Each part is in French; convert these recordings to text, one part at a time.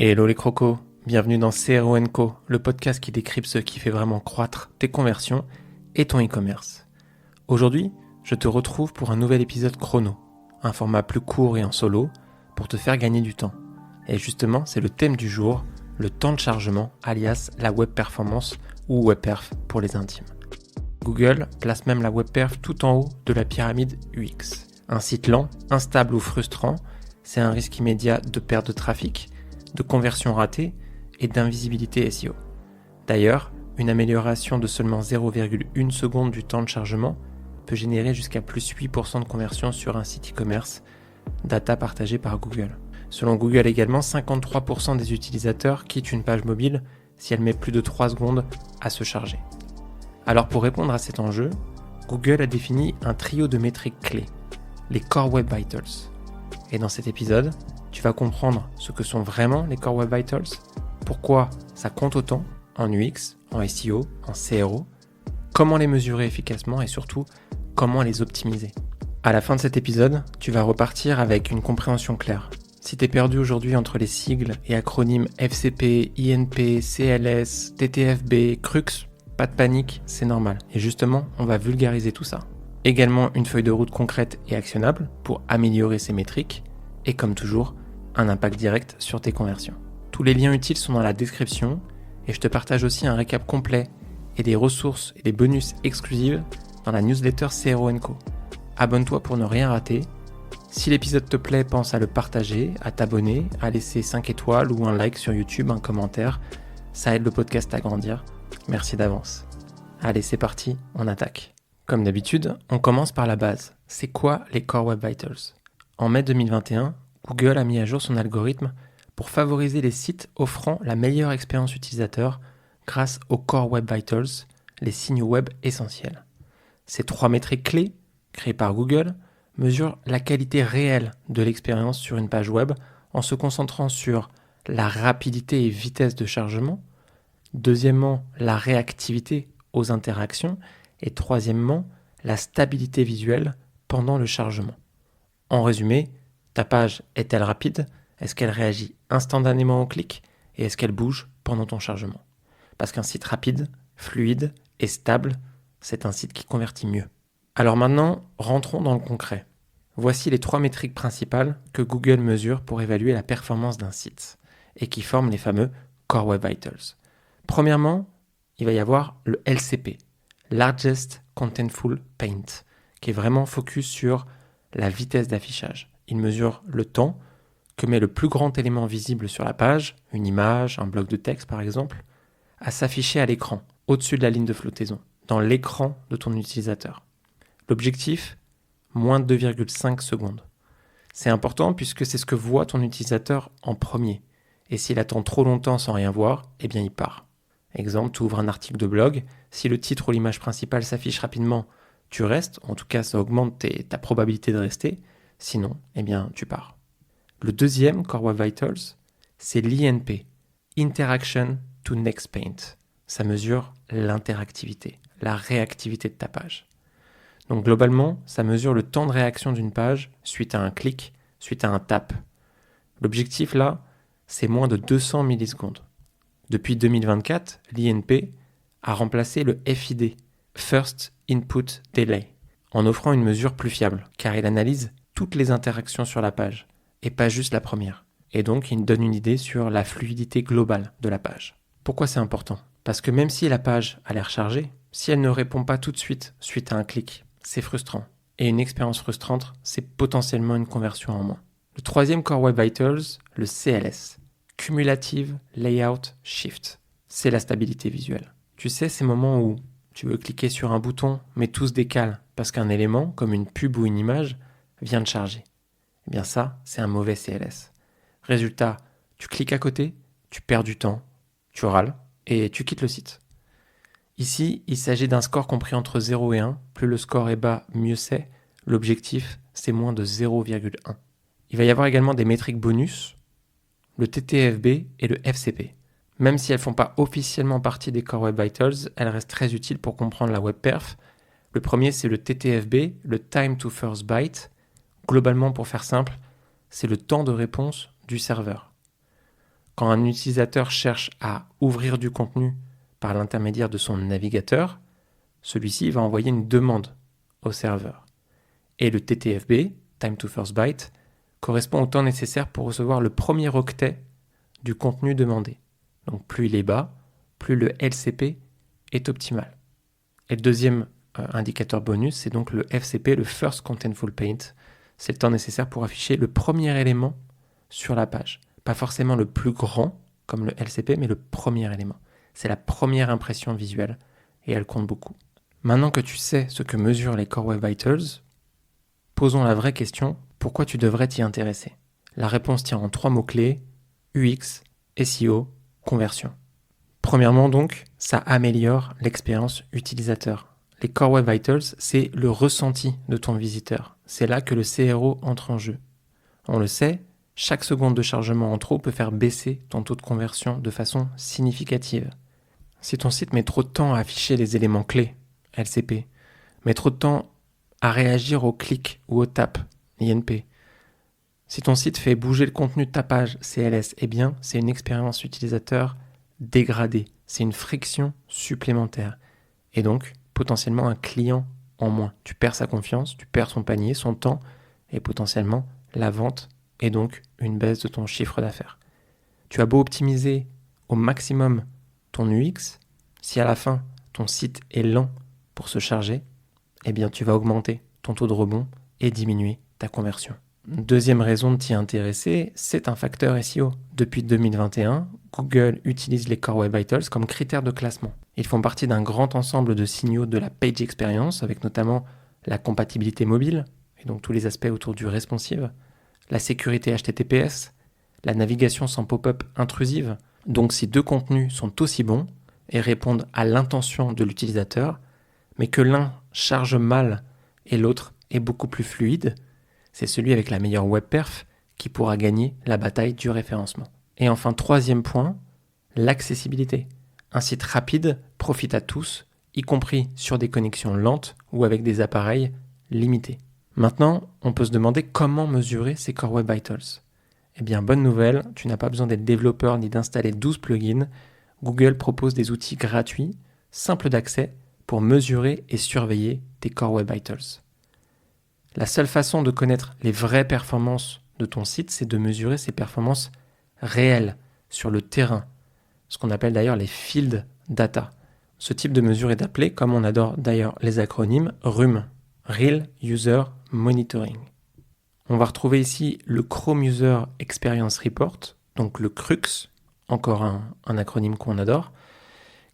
Hello les crocos, bienvenue dans CRO & Co, le podcast qui décrypte ce qui fait vraiment croître tes conversions et ton e-commerce. Aujourd'hui, je te retrouve pour un nouvel épisode chrono, un format plus court et en solo pour te faire gagner du temps. Et justement, c'est le thème du jour, le temps de chargement, alias la web performance ou web perf pour les intimes. Google place même la web perf tout en haut de la pyramide UX. Un site lent, instable ou frustrant, c'est un risque immédiat de perte de trafic, de conversion ratée et d'invisibilité SEO. D'ailleurs, une amélioration de seulement 0,1 seconde du temps de chargement peut générer jusqu'à plus 8% de conversion sur un site e-commerce, data partagée par Google. Selon Google également, 53% des utilisateurs quittent une page mobile si elle met plus de 3 secondes à se charger. Alors pour répondre à cet enjeu, Google a défini un trio de métriques clés, les Core Web Vitals. Et dans cet épisode, tu vas comprendre ce que sont vraiment les Core Web Vitals, pourquoi ça compte autant en UX, en SEO, en CRO, comment les mesurer efficacement et surtout, comment les optimiser. À la fin de cet épisode, tu vas repartir avec une compréhension claire. Si t'es perdu aujourd'hui entre les sigles et acronymes FCP, INP, CLS, TTFB, CRUX, pas de panique, c'est normal. Et justement, on va vulgariser tout ça. Également une feuille de route concrète et actionnable pour améliorer ces métriques et comme toujours, un impact direct sur tes conversions. Tous les liens utiles sont dans la description et je te partage aussi un récap complet et des ressources et des bonus exclusifs dans la newsletter CRO & Co. Abonne-toi pour ne rien rater. Si l'épisode te plaît, pense à le partager, à t'abonner, à laisser 5 étoiles ou un like sur YouTube, un commentaire. Ça aide le podcast à grandir. Merci d'avance. Allez, c'est parti, on attaque. Comme d'habitude, on commence par la base. C'est quoi les Core Web Vitals ? En mai 2021, Google a mis à jour son algorithme pour favoriser les sites offrant la meilleure expérience utilisateur grâce aux Core Web Vitals, les signaux web essentiels. Ces 3 métriques clés, créées par Google, mesurent la qualité réelle de l'expérience sur une page web en se concentrant sur la rapidité et vitesse de chargement, deuxièmement, la réactivité aux interactions et troisièmement, la stabilité visuelle pendant le chargement. En résumé, ta page est-elle rapide ? Est-ce qu'elle réagit instantanément au clic ? Et est-ce qu'elle bouge pendant ton chargement ? Parce qu'un site rapide, fluide et stable, c'est un site qui convertit mieux. Alors maintenant, rentrons dans le concret. Voici les 3 métriques principales que Google mesure pour évaluer la performance d'un site et qui forment les fameux Core Web Vitals. Premièrement, il va y avoir le LCP, Largest Contentful Paint, qui est vraiment focus sur la vitesse d'affichage. Il mesure le temps que met le plus grand élément visible sur la page, une image, un bloc de texte par exemple, à s'afficher à l'écran, au-dessus de la ligne de flottaison, dans l'écran de ton utilisateur. L'objectif, moins de 2,5 secondes. C'est important puisque c'est ce que voit ton utilisateur en premier. Et s'il attend trop longtemps sans rien voir, eh bien il part. Exemple, tu ouvres un article de blog, si le titre ou l'image principale s'affiche rapidement, tu restes, en tout cas ça augmente ta probabilité de rester, sinon, eh bien tu pars. Le deuxième Core Web Vitals, c'est l'INP, Interaction to Next Paint. Ça mesure l'interactivité, la réactivité de ta page. Donc globalement, ça mesure le temps de réaction d'une page suite à un clic, suite à un tap. L'objectif là, c'est moins de 200 millisecondes. Depuis 2024, l'INP a remplacé le FID, First Input Delay, en offrant une mesure plus fiable, car il analyse toutes les interactions sur la page, et pas juste la première. Et donc, il donne une idée sur la fluidité globale de la page. Pourquoi c'est important ? Parce que même si la page a l'air chargée, si elle ne répond pas tout de suite à un clic, c'est frustrant. Et une expérience frustrante, c'est potentiellement une conversion en moins. Le troisième Core Web Vitals, le CLS, Cumulative Layout Shift, c'est la stabilité visuelle. Tu sais, ces moments où tu veux cliquer sur un bouton, mais tout se décale parce qu'un élément, comme une pub ou une image, vient de charger. Eh bien ça, c'est un mauvais CLS. Résultat, tu cliques à côté, tu perds du temps, tu râles et tu quittes le site. Ici, il s'agit d'un score compris entre 0 et 1. Plus le score est bas, mieux c'est. L'objectif, c'est moins de 0,1. Il va y avoir également des métriques bonus, le TTFB et le FCP. Même si elles ne font pas officiellement partie des Core Web Vitals, elles restent très utiles pour comprendre la web perf. Le premier, c'est le TTFB, le Time to First Byte. Globalement, pour faire simple, c'est le temps de réponse du serveur. quand un utilisateur cherche à ouvrir du contenu par l'intermédiaire de son navigateur, celui-ci va envoyer une demande au serveur. Et le TTFB, Time to First Byte, correspond au temps nécessaire pour recevoir le premier octet du contenu demandé. Donc plus il est bas, plus le LCP est optimal. Et le deuxième indicateur bonus, c'est donc le FCP, le First Contentful Paint. C'est le temps nécessaire pour afficher le premier élément sur la page. Pas forcément le plus grand, comme le LCP, mais le premier élément. C'est la première impression visuelle, et elle compte beaucoup. Maintenant que tu sais ce que mesurent les Core Web Vitals, posons la vraie question, pourquoi tu devrais t'y intéresser? La réponse tient en 3 mots-clés, UX, SEO, conversion. Premièrement donc, ça améliore l'expérience utilisateur. Les Core Web Vitals, c'est le ressenti de ton visiteur. C'est là que le CRO entre en jeu. On le sait, chaque seconde de chargement en trop peut faire baisser ton taux de conversion de façon significative. Si ton site met trop de temps à afficher les éléments clés, LCP, met trop de temps à réagir aux clics ou aux tapes, INP, si ton site fait bouger le contenu de ta page, CLS, eh bien, c'est une expérience utilisateur dégradée. C'est une friction supplémentaire. Et donc, potentiellement un client en moins. Tu perds sa confiance, tu perds son panier, son temps et potentiellement la vente et donc une baisse de ton chiffre d'affaires. Tu as beau optimiser au maximum ton UX, si à la fin ton site est lent pour se charger, eh bien tu vas augmenter ton taux de rebond et diminuer ta conversion. Deuxième raison de t'y intéresser, c'est un facteur SEO. Depuis 2021, Google utilise les Core Web Vitals comme critères de classement. Ils font partie d'un grand ensemble de signaux de la page experience, avec notamment la compatibilité mobile, et donc tous les aspects autour du responsive, la sécurité HTTPS, la navigation sans pop-up intrusive. Donc si deux contenus sont aussi bons et répondent à l'intention de l'utilisateur, mais que l'un charge mal et l'autre est beaucoup plus fluide, c'est celui avec la meilleure web perf qui pourra gagner la bataille du référencement. Et enfin, troisième point, l'accessibilité. Un site rapide profite à tous, y compris sur des connexions lentes ou avec des appareils limités. Maintenant, on peut se demander comment mesurer ces Core Web Vitals. Eh bien, bonne nouvelle, tu n'as pas besoin d'être développeur ni d'installer 12 plugins. Google propose des outils gratuits, simples d'accès, pour mesurer et surveiller tes Core Web Vitals. La seule façon de connaître les vraies performances de ton site, c'est de mesurer ses performances réelles sur le terrain, ce qu'on appelle d'ailleurs les field data. Ce type de mesure est appelé, comme on adore d'ailleurs les acronymes, RUM, Real User Monitoring. On va retrouver ici le Chrome User Experience Report, donc le CRUX, encore un acronyme qu'on adore,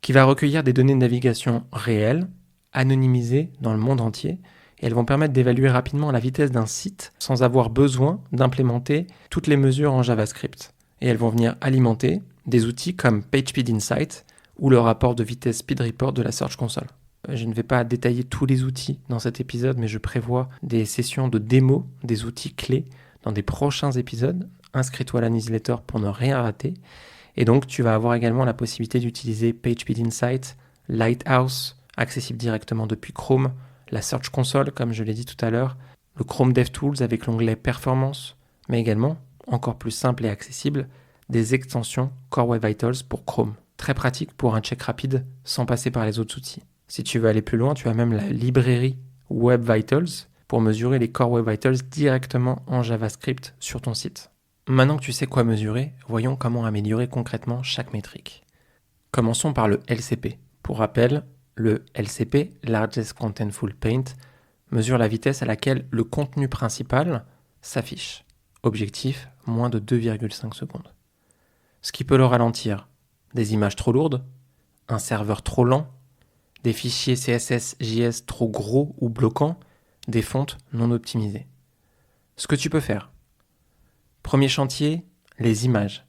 qui va recueillir des données de navigation réelles, anonymisées dans le monde entier, et elles vont permettre d'évaluer rapidement la vitesse d'un site sans avoir besoin d'implémenter toutes les mesures en JavaScript. Et elles vont venir alimenter des outils comme PageSpeed Insight ou le rapport de vitesse Speed Report de la Search Console. Je ne vais pas détailler tous les outils dans cet épisode, mais je prévois des sessions de démo des outils clés dans des prochains épisodes. Inscris-toi à la newsletter pour ne rien rater. Et donc, tu vas avoir également la possibilité d'utiliser PageSpeed Insight, Lighthouse, accessible directement depuis Chrome, la Search Console, comme je l'ai dit tout à l'heure, le Chrome DevTools avec l'onglet Performance, mais également, encore plus simple et accessible, des extensions Core Web Vitals pour Chrome. Très pratique pour un check rapide sans passer par les autres outils. Si tu veux aller plus loin, tu as même la librairie Web Vitals pour mesurer les Core Web Vitals directement en JavaScript sur ton site. Maintenant que tu sais quoi mesurer, voyons comment améliorer concrètement chaque métrique. Commençons par le LCP. Pour rappel, le LCP, Largest Contentful Paint, mesure la vitesse à laquelle le contenu principal s'affiche. Objectif, moins de 2,5 secondes. Ce qui peut le ralentir, des images trop lourdes, un serveur trop lent, des fichiers CSS, JS trop gros ou bloquants, des fontes non optimisées. Ce que tu peux faire. Premier chantier, les images.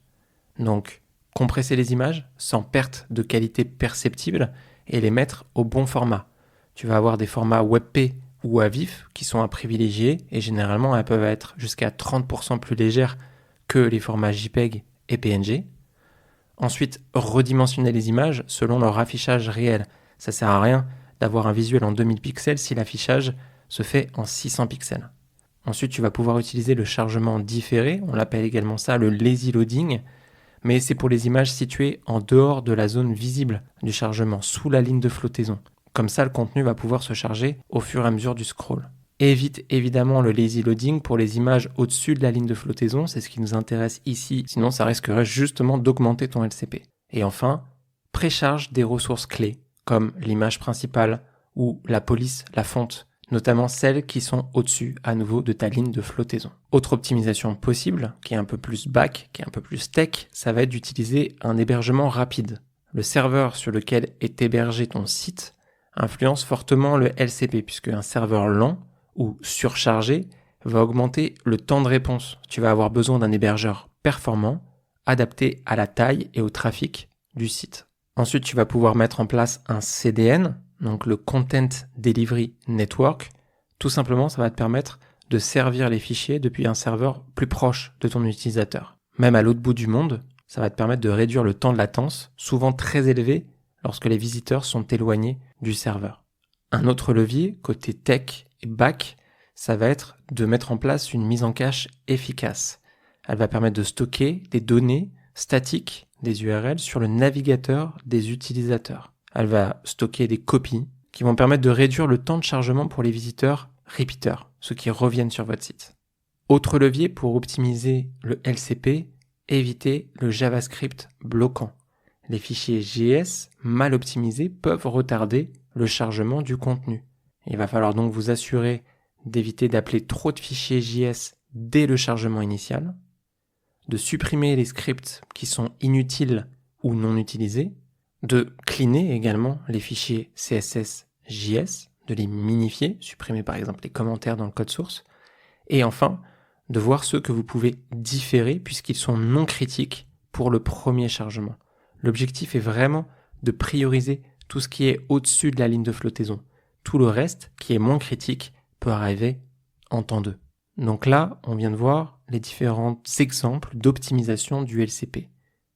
Donc, compresser les images sans perte de qualité perceptible et les mettre au bon format. Tu vas avoir des formats WebP ou AVIF qui sont à privilégier et généralement elles peuvent être jusqu'à 30% plus légères que les formats JPEG et PNG. Ensuite, redimensionner les images selon leur affichage réel. Ça sert à rien d'avoir un visuel en 2000 pixels si l'affichage se fait en 600 pixels. Ensuite, tu vas pouvoir utiliser le chargement différé, on l'appelle également ça le lazy loading, mais c'est pour les images situées en dehors de la zone visible du chargement, sous la ligne de flottaison. Comme ça, le contenu va pouvoir se charger au fur et à mesure du scroll. Évite évidemment le lazy loading pour les images au-dessus de la ligne de flottaison, c'est ce qui nous intéresse ici, sinon ça risquerait justement d'augmenter ton LCP. Et enfin, précharge des ressources clés, comme l'image principale ou la police, la fonte, notamment celles qui sont au-dessus à nouveau de ta ligne de flottaison. Autre optimisation possible, qui est un peu plus back, qui est un peu plus tech, ça va être d'utiliser un hébergement rapide. Le serveur sur lequel est hébergé ton site influence fortement le LCP, puisque un serveur lent ou surchargé va augmenter le temps de réponse. Tu vas avoir besoin d'un hébergeur performant, adapté à la taille et au trafic du site. Ensuite, tu vas pouvoir mettre en place un CDN, donc le Content Delivery Network. Tout simplement, ça va te permettre de servir les fichiers depuis un serveur plus proche de ton utilisateur. Même à l'autre bout du monde, ça va te permettre de réduire le temps de latence, souvent très élevé lorsque les visiteurs sont éloignés du serveur. Un autre levier, côté tech et back, ça va être de mettre en place une mise en cache efficace. Elle va permettre de stocker des données statiques, des URL, sur le navigateur des utilisateurs. Elle va stocker des copies qui vont permettre de réduire le temps de chargement pour les visiteurs repeaters, ceux qui reviennent sur votre site. Autre levier pour optimiser le LCP, éviter le JavaScript bloquant. Les fichiers JS mal optimisés peuvent retarder le chargement du contenu. Il va falloir donc vous assurer d'éviter d'appeler trop de fichiers JS dès le chargement initial, de supprimer les scripts qui sont inutiles ou non utilisés, de cleaner également les fichiers CSS JS, de les minifier, supprimer par exemple les commentaires dans le code source, et enfin, de voir ceux que vous pouvez différer puisqu'ils sont non critiques pour le premier chargement. L'objectif est vraiment de prioriser tout ce qui est au-dessus de la ligne de flottaison. Tout le reste, qui est moins critique, peut arriver en temps 2. Donc là, on vient de voir les différents exemples d'optimisation du LCP.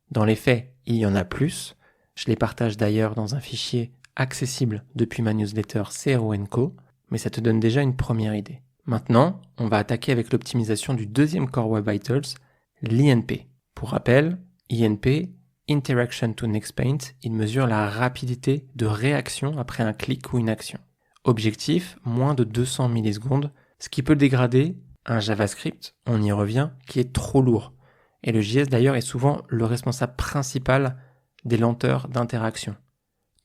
Dans les faits, il y en a plus. Je les partage d'ailleurs dans un fichier accessible depuis ma newsletter CRO&Co, mais ça te donne déjà une première idée. Maintenant, on va attaquer avec l'optimisation du deuxième Core Web Vitals, l'INP. Pour rappel, INP, Interaction to Next Paint, il mesure la rapidité de réaction après un clic ou une action. Objectif, moins de 200 millisecondes, ce qui peut dégrader un JavaScript, on y revient, qui est trop lourd. Et le JS d'ailleurs est souvent le responsable principal des lenteurs d'interaction.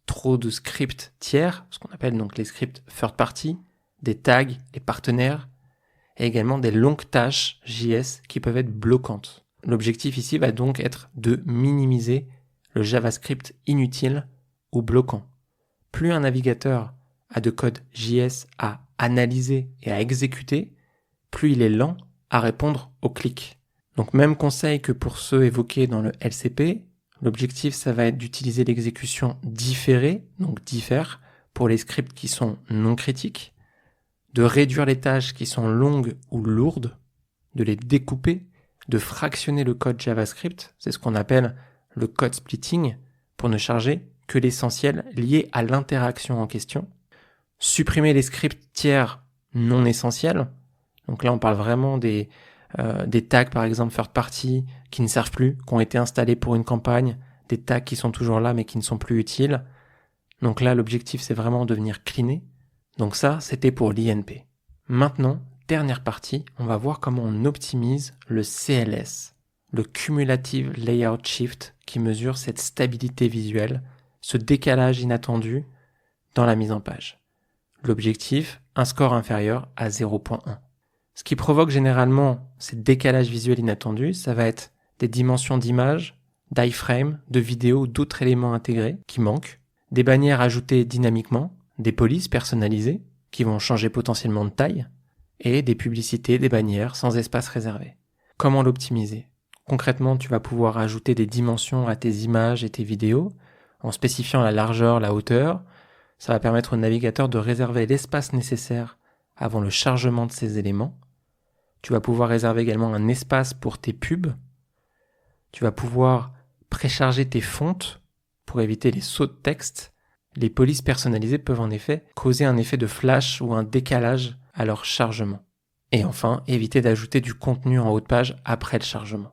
Trop de scripts tiers, ce qu'on appelle donc les scripts third party, des tags, les partenaires, et également des longues tâches JS qui peuvent être bloquantes. L'objectif ici va donc être de minimiser le JavaScript inutile ou bloquant. Plus un navigateur a de code JS à analyser et à exécuter, plus il est lent à répondre aux clics. Donc même conseil que pour ceux évoqués dans le LCP, l'objectif ça va être d'utiliser l'exécution différée, donc diffère, pour les scripts qui sont non critiques, de réduire les tâches qui sont longues ou lourdes, de les découper, de fractionner le code JavaScript, c'est ce qu'on appelle le code splitting, pour ne charger que l'essentiel lié à l'interaction en question, supprimer les scripts tiers non essentiels, donc là on parle vraiment des tags par exemple third party qui ne servent plus, qui ont été installés pour une campagne, des tags qui sont toujours là mais qui ne sont plus utiles, donc là l'objectif c'est vraiment de venir cleaner, donc ça c'était pour l'INP. Maintenant, dernière partie, on va voir comment on optimise le CLS, le Cumulative Layout Shift, qui mesure cette stabilité visuelle, ce décalage inattendu dans la mise en page. L'objectif, un score inférieur à 0.1. Ce qui provoque généralement ces décalages visuels inattendus, ça va être des dimensions d'image, d'iframe, de vidéo ou d'autres éléments intégrés qui manquent, des bannières ajoutées dynamiquement, des polices personnalisées qui vont changer potentiellement de taille, et des publicités, des bannières sans espace réservé. Comment l'optimiser ? Concrètement, tu vas pouvoir ajouter des dimensions à tes images et tes vidéos en spécifiant la largeur, la hauteur. Ça va permettre au navigateur de réserver l'espace nécessaire avant le chargement de ces éléments. Tu vas pouvoir réserver également un espace pour tes pubs. Tu vas pouvoir précharger tes fontes pour éviter les sauts de texte. Les polices personnalisées peuvent en effet causer un effet de flash ou un décalage à leur chargement. Et enfin, éviter d'ajouter du contenu en haut de page après le chargement.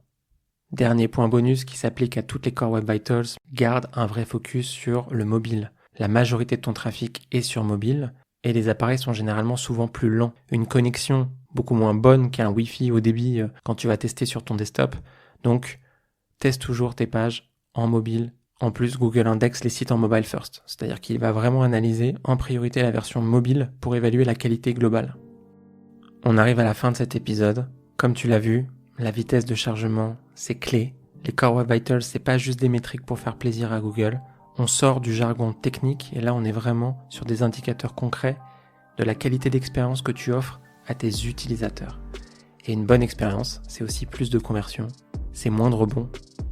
Dernier point bonus qui s'applique à toutes les Core Web Vitals, garde un vrai focus sur le mobile. La majorité de ton trafic est sur mobile et les appareils sont généralement souvent plus lents. Une connexion beaucoup moins bonne qu'un Wi-Fi haut débit quand tu vas tester sur ton desktop. Donc, teste toujours tes pages en mobile. En plus, Google indexe les sites en mobile first, c'est-à-dire qu'il va vraiment analyser en priorité la version mobile pour évaluer la qualité globale. On arrive à la fin de cet épisode. Comme tu l'as vu, la vitesse de chargement, c'est clé. Les Core Web Vitals, c'est pas juste des métriques pour faire plaisir à Google. On sort du jargon technique et là, on est vraiment sur des indicateurs concrets de la qualité d'expérience que tu offres à tes utilisateurs. Et une bonne expérience, c'est aussi plus de conversion, c'est moins de rebonds,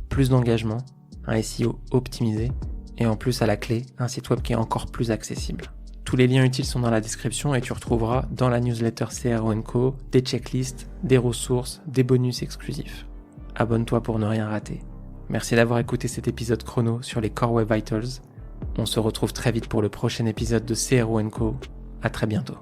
plus d'engagement, un SEO optimisé et en plus à la clé, un site web qui est encore plus accessible. Tous les liens utiles sont dans la description et tu retrouveras dans la newsletter CRO & Co des checklists, des ressources, des bonus exclusifs. Abonne-toi pour ne rien rater. Merci d'avoir écouté cet épisode chrono sur les Core Web Vitals. On se retrouve très vite pour le prochain épisode de CRO & Co. À très bientôt.